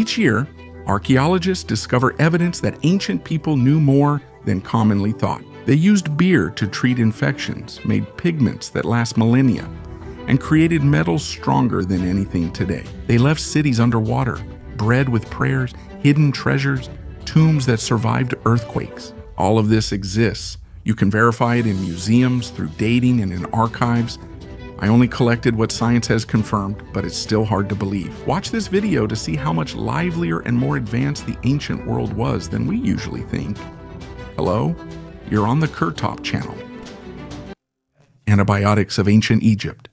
Each year, archaeologists discover evidence that ancient people knew more than commonly thought. They used beer to treat infections, made pigments that last millennia, and created metals stronger than anything today. They left cities underwater, bred with prayers, hidden treasures, tombs that survived earthquakes. All of this exists. You can verify it in museums, through dating, and in archives. I only collected what science has confirmed, but it's still hard to believe. Watch this video to see how much livelier and more advanced the ancient world was than we usually think. Hello? You're on the Kurtop channel. Antibiotics of ancient Egypt.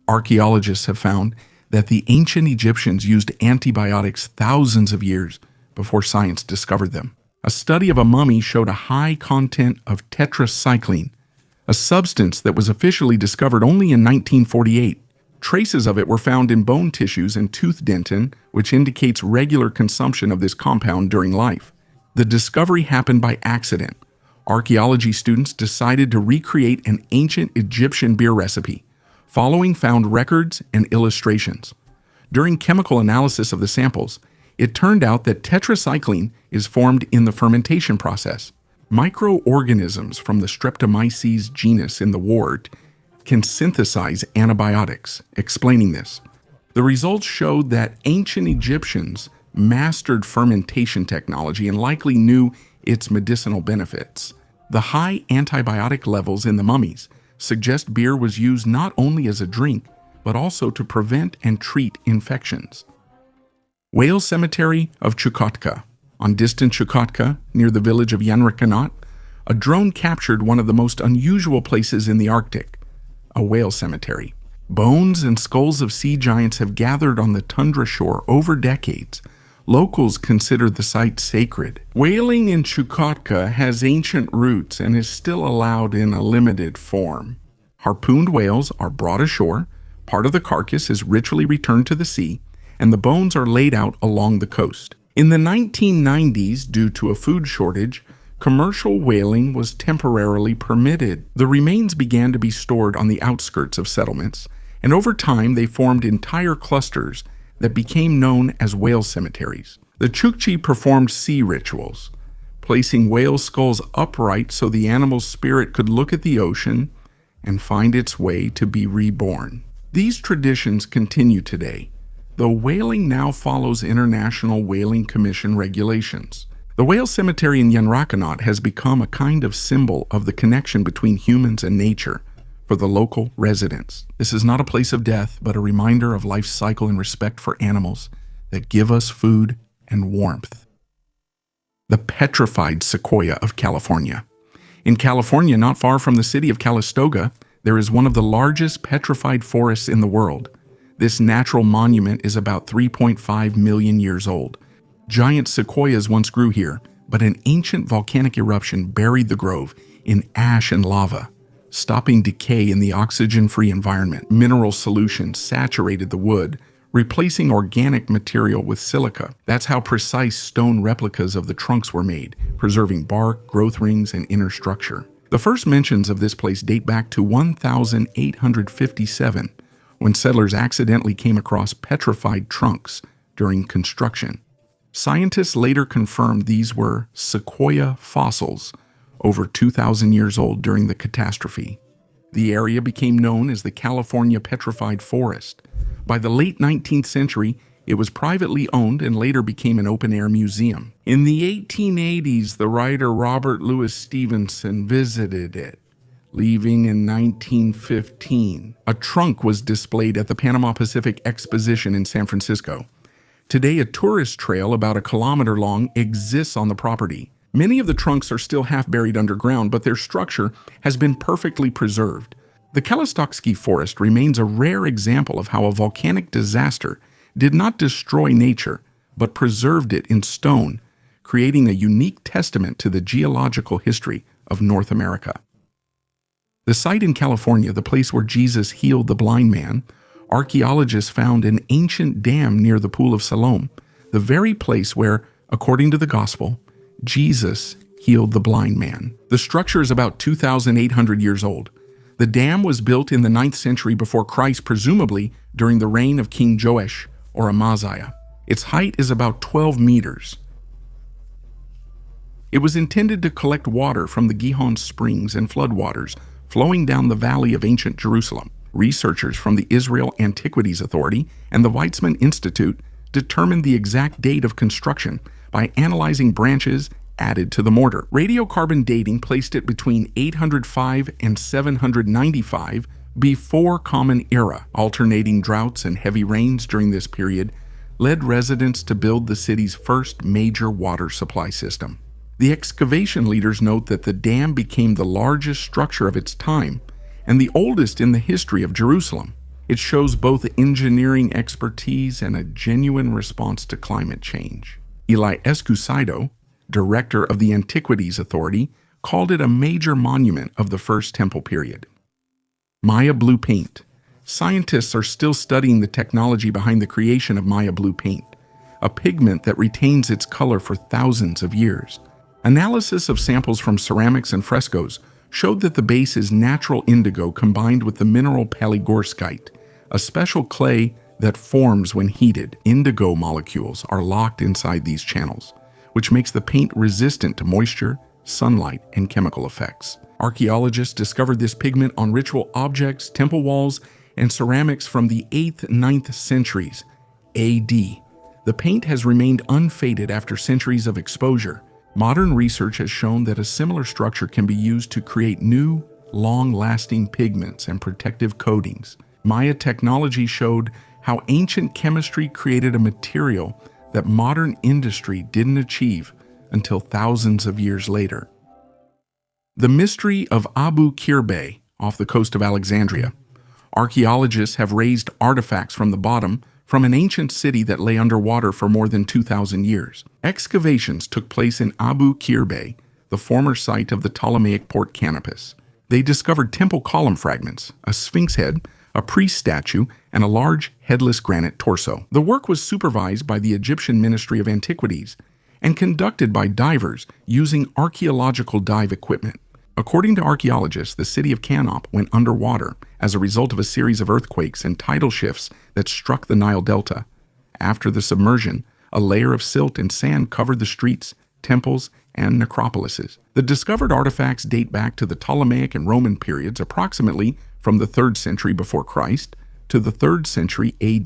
Archaeologists have found that the ancient Egyptians used antibiotics thousands of years before science discovered them. A study of a mummy showed a high content of tetracycline, a substance that was officially discovered only in 1948. Traces of it were found in bone tissues and tooth dentin, which indicates regular consumption of this compound during life. The discovery happened by accident. Archaeology students decided to recreate an ancient Egyptian beer recipe, following found records and illustrations. During chemical analysis of the samples, it turned out that tetracycline is formed in the fermentation process. Microorganisms from the Streptomyces genus in the wort can synthesize antibiotics, explaining this. The results showed that ancient Egyptians mastered fermentation technology and likely knew its medicinal benefits. The high antibiotic levels in the mummies suggest beer was used not only as a drink, but also to prevent and treat infections. Whale Cemetery of Chukotka. On distant Chukotka, near the village of Yanrakanot, a drone captured one of the most unusual places in the Arctic, a whale cemetery. Bones and skulls of sea giants have gathered on the tundra shore over decades. Locals consider the site sacred. Whaling in Chukotka has ancient roots and is still allowed in a limited form. Harpooned whales are brought ashore, part of the carcass is ritually returned to the sea, and the bones are laid out along the coast. In the 1990s, due to a food shortage, commercial whaling was temporarily permitted. The remains began to be stored on the outskirts of settlements, and over time they formed entire clusters that became known as whale cemeteries. The Chukchi performed sea rituals, placing whale skulls upright so the animal's spirit could look at the ocean and find its way to be reborn. These traditions continue today, though whaling now follows International Whaling Commission regulations. The whale cemetery in Yanrakanot has become a kind of symbol of the connection between humans and nature for the local residents. This is not a place of death, but a reminder of life's cycle and respect for animals that give us food and warmth. The Petrified Sequoia of California. In California, not far from the city of Calistoga, there is one of the largest petrified forests in the world. This natural monument is about 3.5 million years old. Giant sequoias once grew here, but an ancient volcanic eruption buried the grove in ash and lava, stopping decay in the oxygen-free environment. Mineral solutions saturated the wood, replacing organic material with silica. That's how precise stone replicas of the trunks were made, preserving bark, growth rings, and inner structure. The first mentions of this place date back to 1857, when settlers accidentally came across petrified trunks during construction. Scientists later confirmed these were Sequoia fossils, over 2,000 years old during the catastrophe. The area became known as the California Petrified Forest. By the late 19th century, it was privately owned and later became an open-air museum. In the 1880s, the writer Robert Louis Stevenson visited it, leaving in 1915. A trunk was displayed at the Panama Pacific Exposition in San Francisco. Today, a tourist trail about 1 kilometer long exists on the property. Many of the trunks are still half buried underground, but their structure has been perfectly preserved. The Kalistoksky Forest remains a rare example of how a volcanic disaster did not destroy nature, but preserved it in stone, creating a unique testament to the geological history of North America. The site in California, the place where Jesus healed the blind man, archaeologists found an ancient dam near the Pool of Siloam, the very place where, according to the Gospel, Jesus healed the blind man. The structure is about 2,800 years old. The dam was built in the 9th century before Christ, presumably during the reign of King Joash or Amaziah. Its height is about 12 meters. It was intended to collect water from the Gihon springs and floodwaters flowing down the valley of ancient Jerusalem. Researchers from the Israel Antiquities Authority and the Weizmann Institute determined the exact date of construction by analyzing branches added to the mortar. Radiocarbon dating placed it between 805 and 795 before Common Era. Alternating droughts and heavy rains during this period led residents to build the city's first major water supply system. The excavation leaders note that the dam became the largest structure of its time and the oldest in the history of Jerusalem. It shows both engineering expertise and a genuine response to climate change. Eli Escusado, director of the Antiquities Authority, called it a major monument of the First Temple period. Maya blue paint. Scientists are still studying the technology behind the creation of Maya blue paint, a pigment that retains its color for thousands of years. Analysis of samples from ceramics and frescoes showed that the base is natural indigo combined with the mineral palygorskite, a special clay that forms when heated. Indigo molecules are locked inside these channels, which makes the paint resistant to moisture, sunlight, and chemical effects. Archaeologists discovered this pigment on ritual objects, temple walls, and ceramics from the 8th–9th centuries AD. The paint has remained unfaded after centuries of exposure. Modern research has shown that a similar structure can be used to create new, long-lasting pigments and protective coatings. Maya technology showed how ancient chemistry created a material that modern industry didn't achieve until thousands of years later. The mystery of Abu Qir Bay off the coast of Alexandria. Archaeologists have raised artifacts from the bottom from an ancient city that lay underwater for more than 2,000 years. Excavations took place in Abu Qir Bay, the former site of the Ptolemaic port Canopus. They discovered temple column fragments, a sphinx head, a priest statue, and a large headless granite torso. The work was supervised by the Egyptian Ministry of Antiquities and conducted by divers using archaeological dive equipment. According to archaeologists, the city of Canop went underwater as a result of a series of earthquakes and tidal shifts that struck the Nile Delta. After the submersion, a layer of silt and sand covered the streets, temples, and necropolises. The discovered artifacts date back to the Ptolemaic and Roman periods, approximately from the 3rd century before Christ to the 3rd century AD.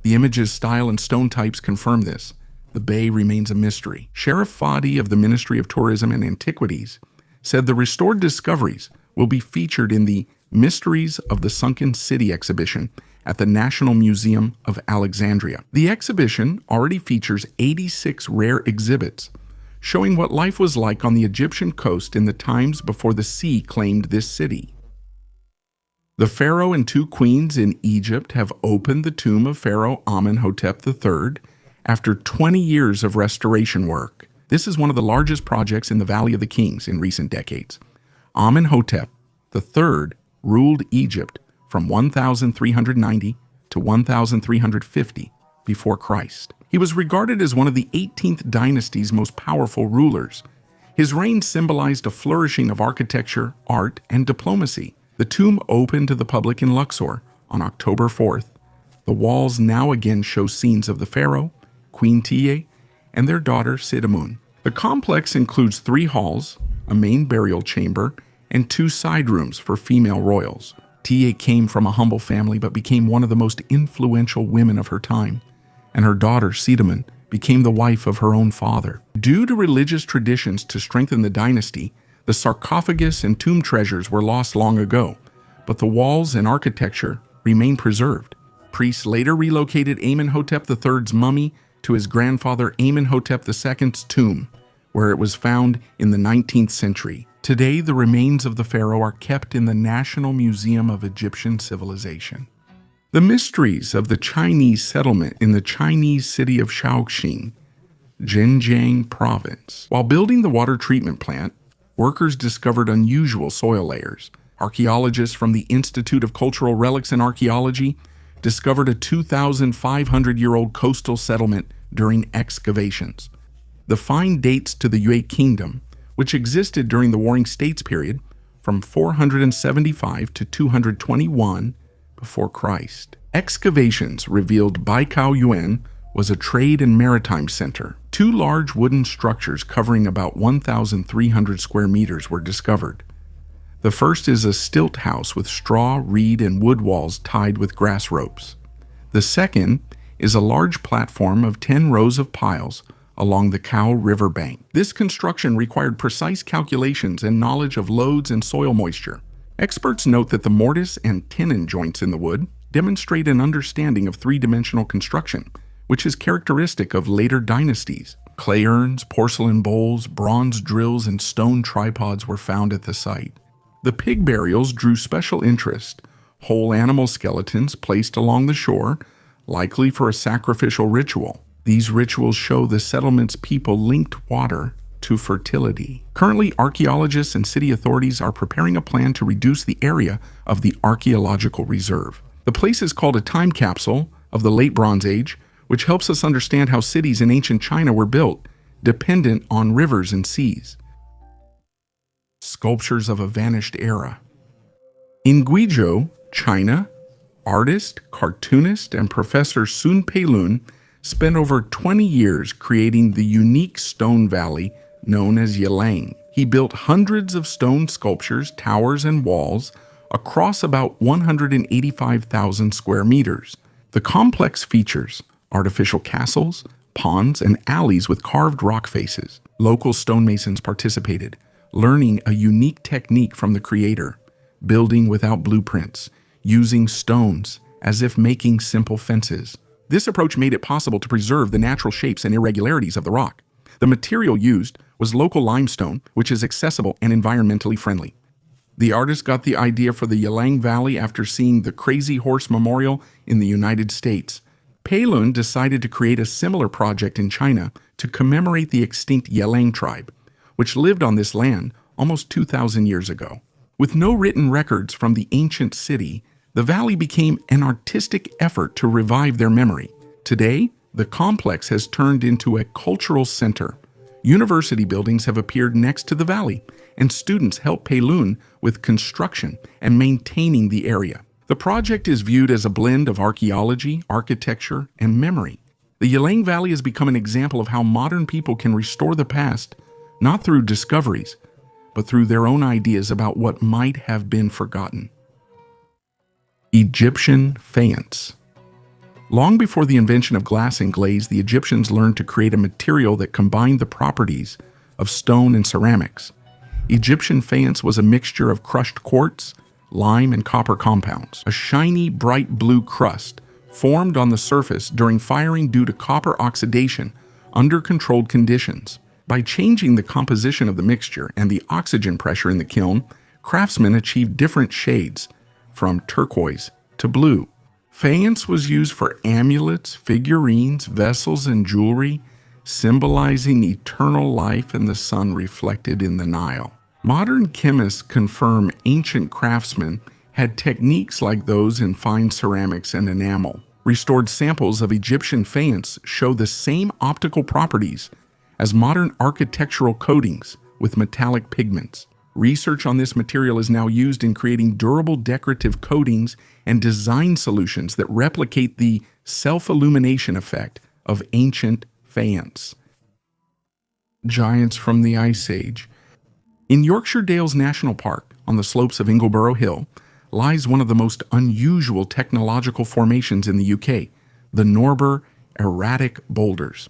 The images, style, and stone types confirm this. The bay remains a mystery. Sheriff Fadi of the Ministry of Tourism and Antiquities said the restored discoveries will be featured in the Mysteries of the Sunken City exhibition at the National Museum of Alexandria. The exhibition already features 86 rare exhibits, showing what life was like on the Egyptian coast in the times before the sea claimed this city. The pharaoh and 2 queens in Egypt have opened the tomb of Pharaoh Amenhotep III after 20 years of restoration work. This is one of the largest projects in the Valley of the Kings in recent decades. Amenhotep III ruled Egypt from 1390 to 1350 before Christ. He was regarded as one of the 18th dynasty's most powerful rulers. His reign symbolized a flourishing of architecture, art, and diplomacy. The tomb opened to the public in Luxor on October 4th. The walls now again show scenes of the pharaoh, Queen Tiye, and their daughter Sidamun. The complex includes 3 halls, a main burial chamber, and 2 side rooms for female royals. Tiye came from a humble family but became one of the most influential women of her time, and her daughter Sidamun became the wife of her own father. Due to religious traditions to strengthen the dynasty, the sarcophagus and tomb treasures were lost long ago, but the walls and architecture remain preserved. Priests later relocated Amenhotep III's mummy to his grandfather Amenhotep II's tomb, where it was found in the 19th century. Today, the remains of the pharaoh are kept in the National Museum of Egyptian Civilization. The mysteries of the Chinese settlement in the Chinese city of Shaoxing, Zhenjiang province. While building the water treatment plant, workers discovered unusual soil layers. Archaeologists from the Institute of Cultural Relics and Archaeology discovered a 2,500-year-old coastal settlement during excavations. The find dates to the Yue Kingdom, which existed during the Warring States period from 475 to 221 before Christ. Excavations revealed Baikao Yuan, was a trade and maritime center. Two large wooden structures covering about 1,300 square meters were discovered. The first is a stilt house with straw, reed, and wood walls tied with grass ropes. The second is a large platform of 10 rows of piles along the Cow River bank. This construction required precise calculations and knowledge of loads and soil moisture. Experts note that the mortise and tenon joints in the wood demonstrate an understanding of three-dimensional construction, which is characteristic of later dynasties. Clay urns, porcelain bowls, bronze drills, and stone tripods were found at the site. The pig burials drew special interest. Whole animal skeletons placed along the shore, likely for a sacrificial ritual. These rituals show the settlement's people linked water to fertility. Currently, archaeologists and city authorities are preparing a plan to reduce the area of the archaeological reserve. The place is called a time capsule of the late Bronze Age, which helps us understand how cities in ancient China were built, dependent on rivers and seas. Sculptures of a vanished era. In Guizhou, China, artist, cartoonist, and professor Sun Peilun spent over 20 years creating the unique stone valley known as Yilang. He built hundreds of stone sculptures, towers, and walls across about 185,000 square meters. The complex features artificial castles, ponds, and alleys with carved rock faces. Local stonemasons participated, learning a unique technique from the creator, building without blueprints, using stones as if making simple fences. This approach made it possible to preserve the natural shapes and irregularities of the rock. The material used was local limestone, which is accessible and environmentally friendly. The artist got the idea for the Yilang Valley after seeing the Crazy Horse Memorial in the United States. Peilun decided to create a similar project in China to commemorate the extinct Yilang tribe, which lived on this land almost 2,000 years ago. With no written records from the ancient city, the valley became an artistic effort to revive their memory. Today, the complex has turned into a cultural center. University buildings have appeared next to the valley, and students help Peilun with construction and maintaining the area. The project is viewed as a blend of archaeology, architecture, and memory. The Yilang Valley has become an example of how modern people can restore the past, not through discoveries, but through their own ideas about what might have been forgotten. Egyptian faience. Long before the invention of glass and glaze, the Egyptians learned to create a material that combined the properties of stone and ceramics. Egyptian faience was a mixture of crushed quartz, lime, and copper compounds. A shiny, bright blue crust formed on the surface during firing due to copper oxidation under controlled conditions. By changing the composition of the mixture and the oxygen pressure in the kiln, craftsmen achieved different shades, from turquoise to blue. Faience was used for amulets, figurines, vessels, and jewelry, symbolizing eternal life and the sun reflected in the Nile. Modern chemists confirm ancient craftsmen had techniques like those in fine ceramics and enamel. Restored samples of Egyptian faience show the same optical properties as modern architectural coatings with metallic pigments. Research on this material is now used in creating durable decorative coatings and design solutions that replicate the self-illumination effect of ancient faience. Giants from the Ice Age. In Yorkshire Dales National Park, on the slopes of Ingleborough Hill, lies one of the most unusual technological formations in the UK, the Norber Erratic Boulders.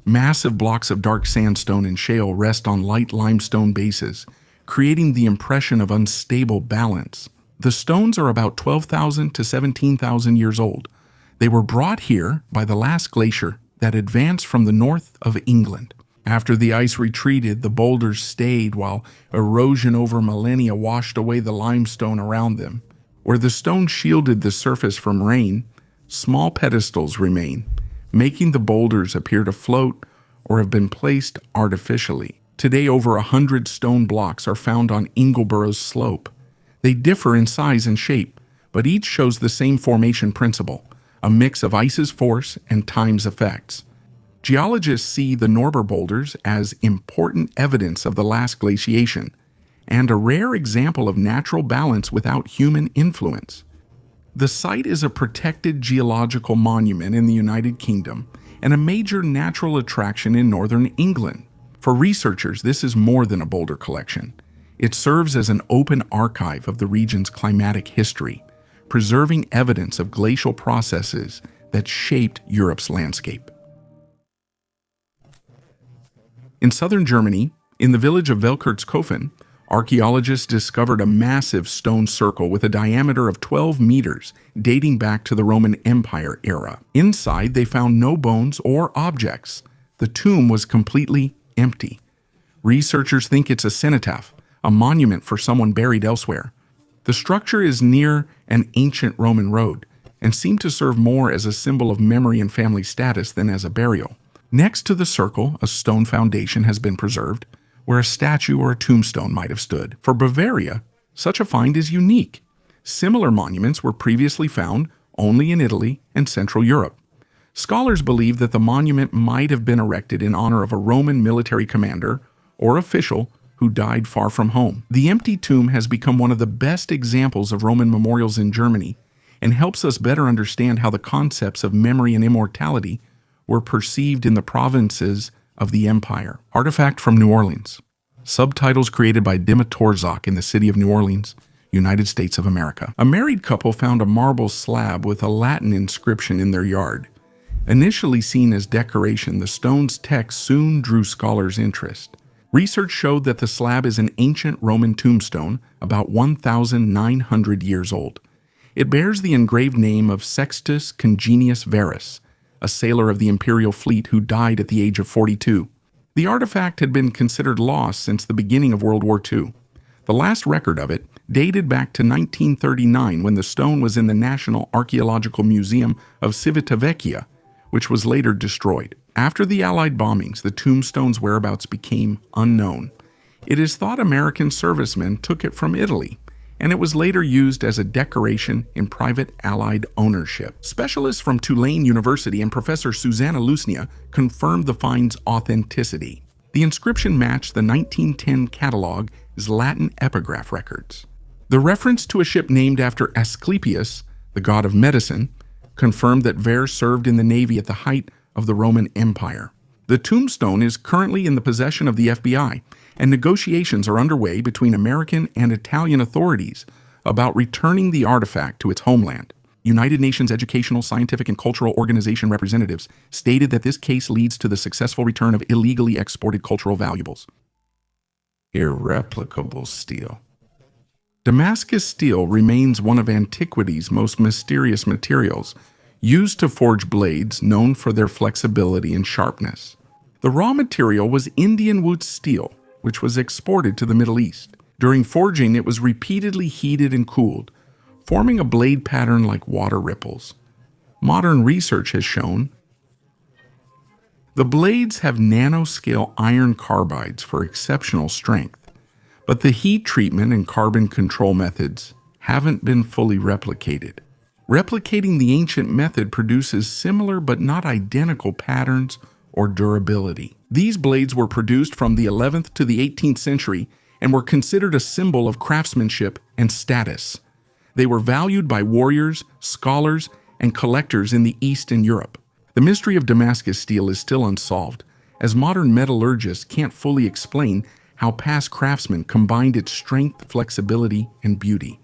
Massive blocks of dark sandstone and shale rest on light limestone bases, creating the impression of unstable balance. The stones are about 12,000 to 17,000 years old. They were brought here by the last glacier that advanced from the north of England. After the ice retreated, the boulders stayed while erosion over millennia washed away the limestone around them. Where the stone shielded the surface from rain, small pedestals remain, making the boulders appear to float or have been placed artificially. Today, over 100 stone blocks are found on Ingleborough's slope. They differ in size and shape, but each shows the same formation principle, a mix of ice's force and time's effects. Geologists see the Norber boulders as important evidence of the last glaciation and a rare example of natural balance without human influence. The site is a protected geological monument in the United Kingdom and a major natural attraction in northern England. For researchers, this is more than a boulder collection. It serves as an open archive of the region's climatic history, preserving evidence of glacial processes that shaped Europe's landscape. In southern Germany, in the village of Velkertskofen, archaeologists discovered a massive stone circle with a diameter of 12 meters dating back to the Roman Empire era. Inside, they found no bones or objects. The tomb was completely empty. Researchers think it's a cenotaph, a monument for someone buried elsewhere. The structure is near an ancient Roman road and seemed to serve more as a symbol of memory and family status than as a burial. Next to the circle, a stone foundation has been preserved, where a statue or a tombstone might have stood. For Bavaria, such a find is unique. Similar monuments were previously found only in Italy and Central Europe. Scholars believe that the monument might have been erected in honor of a Roman military commander or official who died far from home. The empty tomb has become one of the best examples of Roman memorials in Germany and helps us better understand how the concepts of memory and immortality were perceived in the provinces of the empire. Artifact from New Orleans. Subtitles created by Dima Torzak in the city of New Orleans, United States of America. A married couple found a marble slab with a Latin inscription in their yard. Initially seen as decoration, the stone's text soon drew scholars' interest. Research showed that the slab is an ancient Roman tombstone about 1,900 years old. It bears the engraved name of Sextus Congenius Verus, a sailor of the imperial fleet who died at the age of 42. The artifact had been considered lost since the beginning of World War II. The last record of it dated back to 1939 when the stone was in the National Archaeological Museum of Civitavecchia, which was later destroyed. After the Allied bombings, the tombstone's whereabouts became unknown. It is thought American servicemen took it from Italy, and it was later used as a decoration in private Allied ownership. Specialists from Tulane University and Professor Susanna Lusnia confirmed the find's authenticity. The inscription matched the 1910 catalog's Latin epigraph records. The reference to a ship named after Asclepius, the god of medicine, confirmed that Verres served in the Navy at the height of the Roman Empire. The tombstone is currently in the possession of the FBI, and negotiations are underway between American and Italian authorities about returning the artifact to its homeland. United Nations Educational, Scientific, and Cultural Organization representatives stated that this case leads to the successful return of illegally exported cultural valuables. Irreplicable steel. Damascus steel remains one of antiquity's most mysterious materials, used to forge blades known for their flexibility and sharpness. The raw material was Indian wood steel, which was exported to the Middle East. During forging, it was repeatedly heated and cooled, forming a blade pattern like water ripples. Modern research has shown the blades have nanoscale iron carbides for exceptional strength, but the heat treatment and carbon control methods haven't been fully replicated. Replicating the ancient method produces similar but not identical patterns or durability. These blades were produced from the 11th to the 18th century and were considered a symbol of craftsmanship and status. They were valued by warriors, scholars, and collectors in the East and Europe. The mystery of Damascus steel is still unsolved, as modern metallurgists can't fully explain how past craftsmen combined its strength, flexibility, and beauty.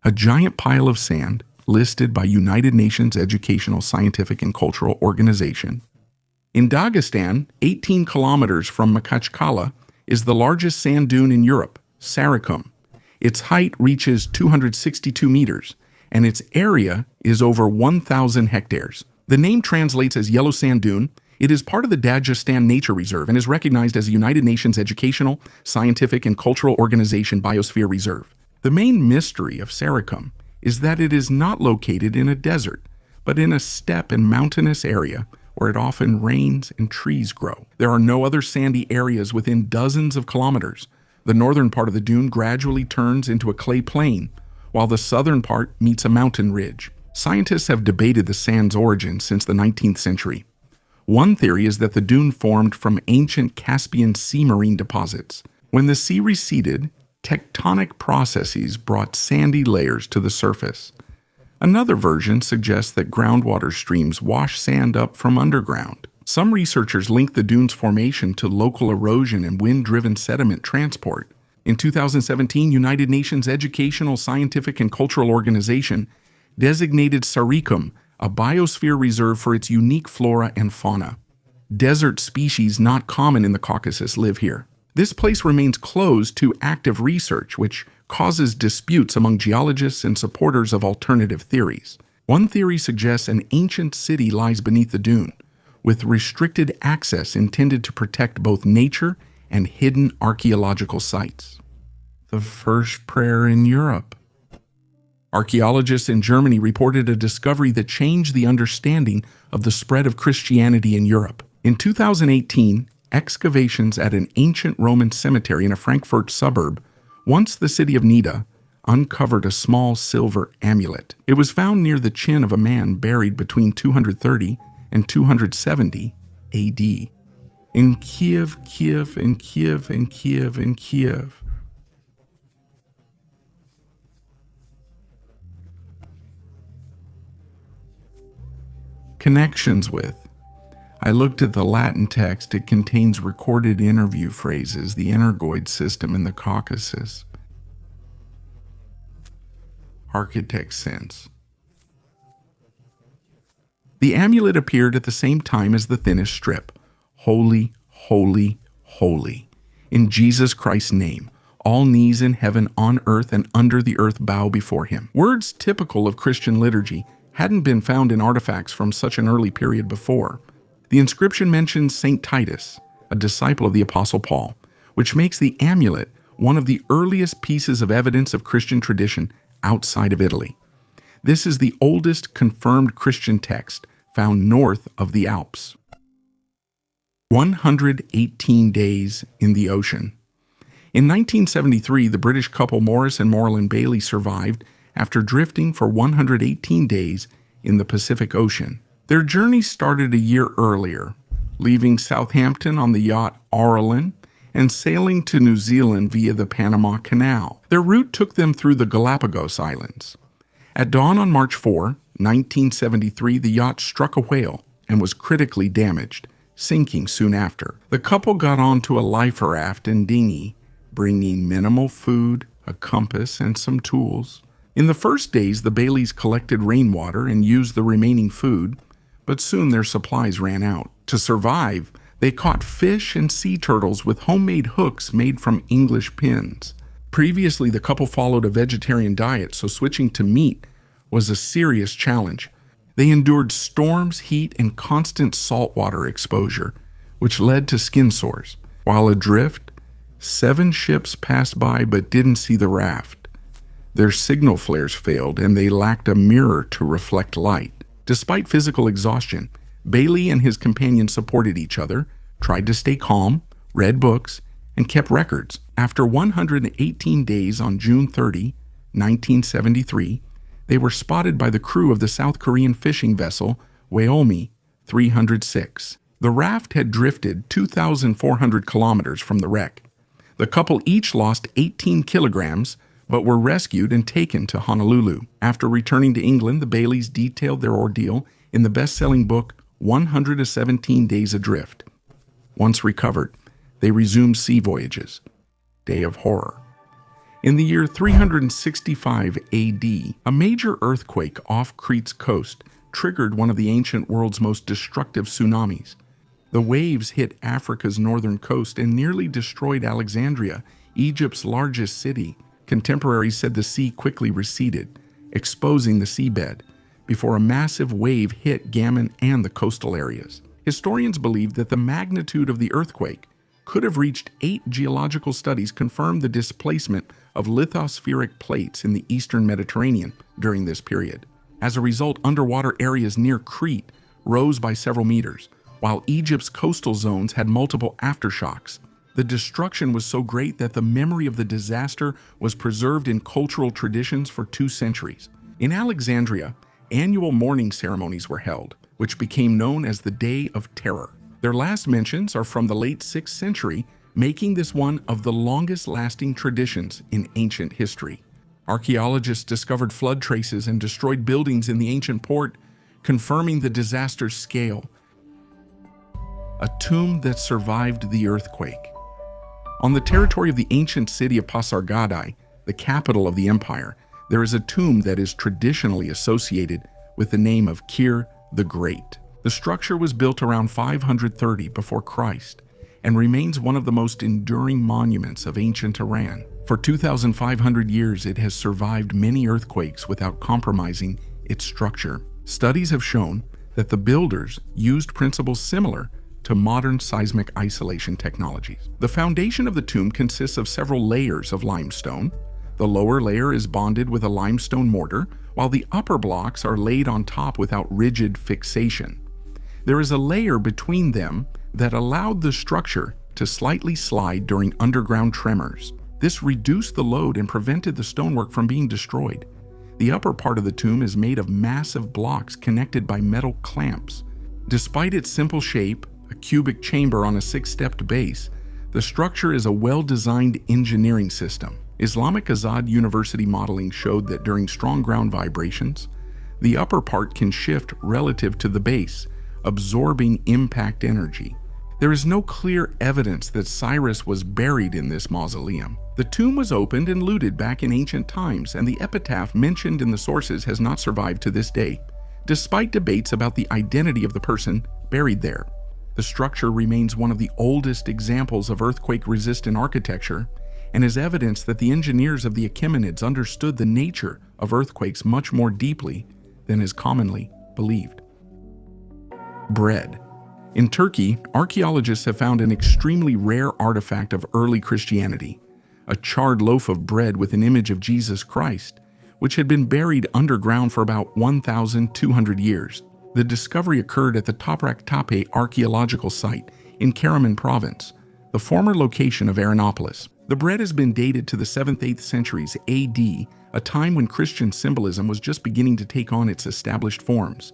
A giant pile of sand, listed by United Nations Educational, Scientific, and Cultural Organization. In Dagestan, 18 kilometers from Makachkala, is the largest sand dune in Europe, Sarakum. Its height reaches 262 meters, and its area is over 1,000 hectares. The name translates as Yellow Sand Dune. It is part of the Dagestan Nature Reserve and is recognized as a United Nations Educational, Scientific, and Cultural Organization Biosphere Reserve. The main mystery of Sarakum is that it is not located in a desert, but in a steppe and mountainous area where it often rains and trees grow. There are no other sandy areas within dozens of kilometers. The northern part of the dune gradually turns into a clay plain, while the southern part meets a mountain ridge. Scientists have debated the sand's origin since the 19th century. One theory is that the dune formed from ancient Caspian sea marine deposits. When the sea receded, tectonic processes brought sandy layers to the surface. Another version suggests that groundwater streams wash sand up from underground. Some researchers link the dunes' formation to local erosion and wind-driven sediment transport. In 2017, United Nations Educational, Scientific, and Cultural Organization designated Saricum a biosphere reserve for its unique flora and fauna. Desert species not common in the Caucasus live here. This place remains closed to active research, which causes disputes among geologists and supporters of alternative theories. One theory suggests an ancient city lies beneath the dune, with restricted access intended to protect both nature and hidden archaeological sites. The first prayer in Europe. Archaeologists in Germany reported a discovery that changed the understanding of the spread of Christianity in Europe. In 2018, excavations at an ancient Roman cemetery in a Frankfurt suburb, once the city of Nida, uncovered a small silver amulet. It was found near the chin of a man buried between 230 and 270 AD. In Kiev. Connections with. I looked at the Latin text. It contains recorded interview phrases, the Energoid system in the Caucasus. Architect sense. The amulet appeared at the same time as the thinnest strip. Holy, holy, holy. In Jesus Christ's name, all knees in heaven, on earth, and under the earth bow before him. Words typical of Christian liturgy hadn't been found in artifacts from such an early period before. The inscription mentions St. Titus, a disciple of the Apostle Paul, which makes the amulet one of the earliest pieces of evidence of Christian tradition outside of Italy. This is the oldest confirmed Christian text found north of the Alps. 118 days in the ocean. In 1973, the British couple Morris and Moreland Bailey survived after drifting for 118 days in the Pacific Ocean. Their journey started a year earlier, leaving Southampton on the yacht Aurelin and sailing to New Zealand via the Panama Canal. Their route took them through the Galapagos Islands. At dawn on March 4, 1973, the yacht struck a whale and was critically damaged, sinking soon after. The couple got onto a life raft and dinghy, bringing minimal food, a compass, and some tools. In the first days, the Baileys collected rainwater and used the remaining food, but soon their supplies ran out. To survive, they caught fish and sea turtles with homemade hooks made from English pins. Previously, the couple followed a vegetarian diet, so switching to meat was a serious challenge. They endured storms, heat, and constant saltwater exposure, which led to skin sores. While adrift, 7 ships passed by but didn't see the raft. Their signal flares failed, and they lacked a mirror to reflect light. Despite physical exhaustion, Bailey and his companion supported each other, tried to stay calm, read books, and kept records. After 118 days on June 30, 1973, they were spotted by the crew of the South Korean fishing vessel Waeomi 306. The raft had drifted 2,400 kilometers from the wreck. The couple each lost 18 kilograms, but were rescued and taken to Honolulu. After returning to England, the Baileys detailed their ordeal in the best-selling book 117 Days Adrift. Once recovered, they resumed sea voyages. Day of Horror. In the year 365 AD, a major earthquake off Crete's coast triggered one of the ancient world's most destructive tsunamis. The waves hit Africa's northern coast and nearly destroyed Alexandria, Egypt's largest city. Contemporaries said the sea quickly receded, exposing the seabed, before a massive wave hit Gammon and the coastal areas. Historians believe that the magnitude of the earthquake could have reached 8. Geological studies confirmed the displacement of lithospheric plates in the eastern Mediterranean during this period. As a result, underwater areas near Crete rose by several meters, while Egypt's coastal zones had multiple aftershocks. The destruction was so great that the memory of the disaster was preserved in cultural traditions for 2 centuries. In Alexandria, annual mourning ceremonies were held, which became known as the Day of Terror. Their last mentions are from the late 6th century, making this one of the longest-lasting traditions in ancient history. Archaeologists discovered flood traces and destroyed buildings in the ancient port, confirming the disaster's scale. A tomb that survived the earthquake. On the territory of the ancient city of Pasargadae, the capital of the empire, there is a tomb that is traditionally associated with the name of Kir the Great. The structure was built around 530 before Christ and remains one of the most enduring monuments of ancient Iran. For 2,500 years, it has survived many earthquakes without compromising its structure. Studies have shown that the builders used principles similar to modern seismic isolation technologies. The foundation of the tomb consists of several layers of limestone. The lower layer is bonded with a limestone mortar, while the upper blocks are laid on top without rigid fixation. There is a layer between them that allowed the structure to slightly slide during underground tremors. This reduced the load and prevented the stonework from being destroyed. The upper part of the tomb is made of massive blocks connected by metal clamps. Despite its simple shape, a cubic chamber on a six-stepped base, the structure is a well-designed engineering system. Islamic Azad University modeling showed that during strong ground vibrations, the upper part can shift relative to the base, absorbing impact energy. There is no clear evidence that Cyrus was buried in this mausoleum. The tomb was opened and looted back in ancient times, and the epitaph mentioned in the sources has not survived to this day, despite debates about the identity of the person buried there. The structure remains one of the oldest examples of earthquake-resistant architecture and is evidence that the engineers of the Achaemenids understood the nature of earthquakes much more deeply than is commonly believed. Bread. In Turkey, archaeologists have found an extremely rare artifact of early Christianity, a charred loaf of bread with an image of Jesus Christ, which had been buried underground for about 1,200 years. The discovery occurred at the Toprak Tepe archaeological site in Karaman province, the former location of Arenapolis. The bread has been dated to the 7th-8th centuries AD, a time when Christian symbolism was just beginning to take on its established forms.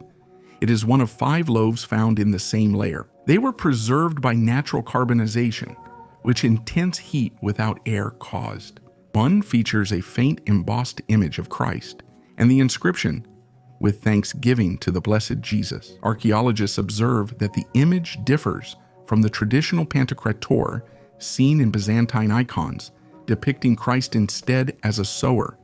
It is one of 5 loaves found in the same layer. They were preserved by natural carbonization, which intense heat without air caused. One features a faint embossed image of Christ, and the inscription, "With thanksgiving to the blessed Jesus." Archaeologists observe that the image differs from the traditional Pantocrator seen in Byzantine icons, depicting Christ instead as a sower,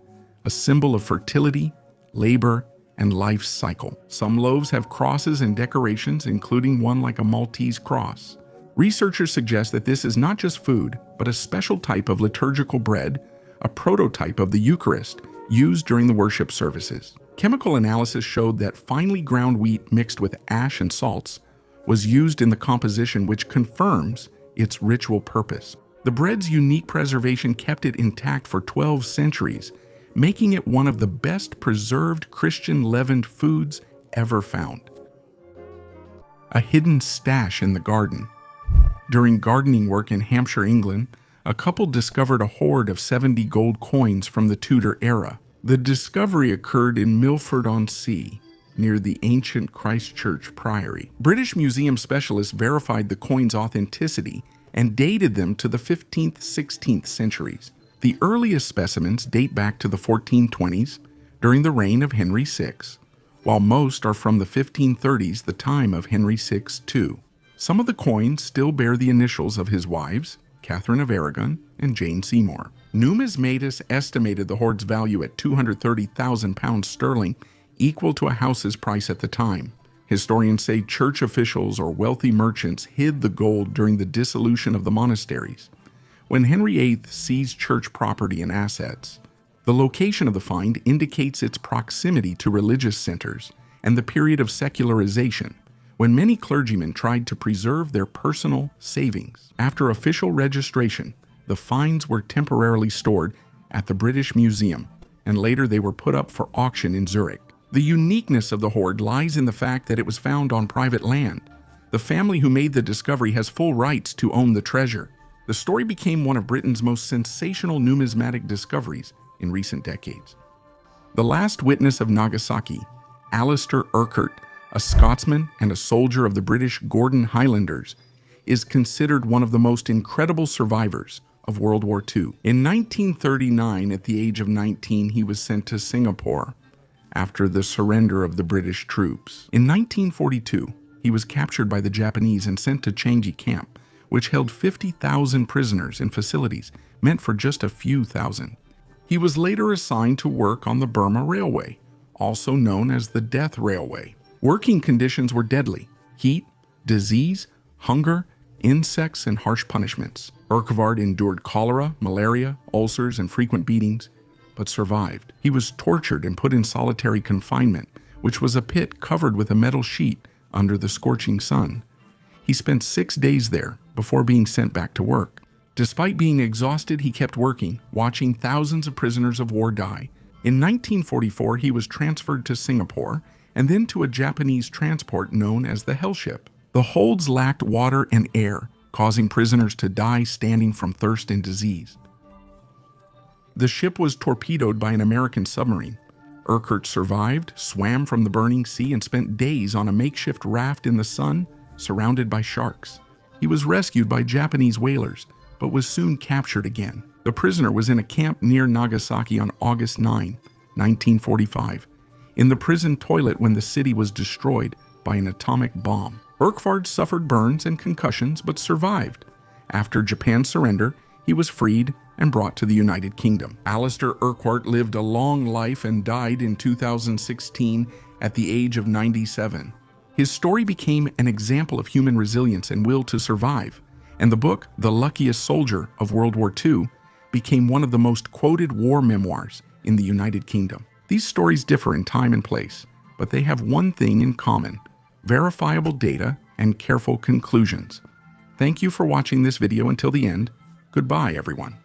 a symbol of fertility, labor, and life cycle. Some loaves have crosses and decorations, including one like a Maltese cross. Researchers suggest that this is not just food, but a special type of liturgical bread, a prototype of the Eucharist, used during the worship services. Chemical analysis showed that finely ground wheat mixed with ash and salts was used in the composition, which confirms its ritual purpose. The bread's unique preservation kept it intact for 12 centuries, making it one of the best preserved Christian leavened foods ever found. A hidden stash in the garden. During gardening work in Hampshire, England, a couple discovered a hoard of 70 gold coins from the Tudor era. The discovery occurred in Milford-on-Sea, near the ancient Christchurch Priory. British museum specialists verified the coins' authenticity and dated them to the 15th-16th centuries. The earliest specimens date back to the 1420s, during the reign of Henry VI, while most are from the 1530s, the time of Henry VI too. Some of the coins still bear the initials of his wives, Catherine of Aragon and Jane Seymour. Numismatists estimated the hoard's value at £230,000 sterling, equal to a house's price at the time. Historians say church officials or wealthy merchants hid the gold during the dissolution of the monasteries. When Henry VIII seized church property and assets, the location of the find indicates its proximity to religious centers and the period of secularization, when many clergymen tried to preserve their personal savings. After official registration, the finds were temporarily stored at the British Museum, and later they were put up for auction in Zurich. The uniqueness of the hoard lies in the fact that it was found on private land. The family who made the discovery has full rights to own the treasure. The story became one of Britain's most sensational numismatic discoveries in recent decades. The last witness of Nagasaki, Alistair Urquhart, a Scotsman and a soldier of the British Gordon Highlanders, is considered one of the most incredible survivors of World War II. In 1939, at the age of 19, he was sent to Singapore after the surrender of the British troops. In 1942, he was captured by the Japanese and sent to Changi Camp, which held 50,000 prisoners in facilities meant for just a few thousand. He was later assigned to work on the Burma Railway, also known as the Death Railway. Working conditions were deadly: heat, disease, hunger, insects, and harsh punishments. Urquhart endured cholera, malaria, ulcers, and frequent beatings, but survived. He was tortured and put in solitary confinement, which was a pit covered with a metal sheet under the scorching sun. He spent 6 days there before being sent back to work. Despite being exhausted, he kept working, watching thousands of prisoners of war die. In 1944, he was transferred to Singapore and then to a Japanese transport known as the Hell Ship. The holds lacked water and air, causing prisoners to die standing from thirst and disease. The ship was torpedoed by an American submarine. Urquhart survived, swam from the burning sea, and spent days on a makeshift raft in the sun, surrounded by sharks. He was rescued by Japanese whalers, but was soon captured again. The prisoner was in a camp near Nagasaki on August 9, 1945, in the prison toilet when the city was destroyed by an atomic bomb. Urquhart suffered burns and concussions, but survived. After Japan's surrender, he was freed and brought to the United Kingdom. Alistair Urquhart lived a long life and died in 2016 at the age of 97. His story became an example of human resilience and will to survive, and the book, The Luckiest Soldier of World War II, became one of the most quoted war memoirs in the United Kingdom. These stories differ in time and place, but they have one thing in common: verifiable data and careful conclusions. Thank you for watching this video until the end. Goodbye, everyone.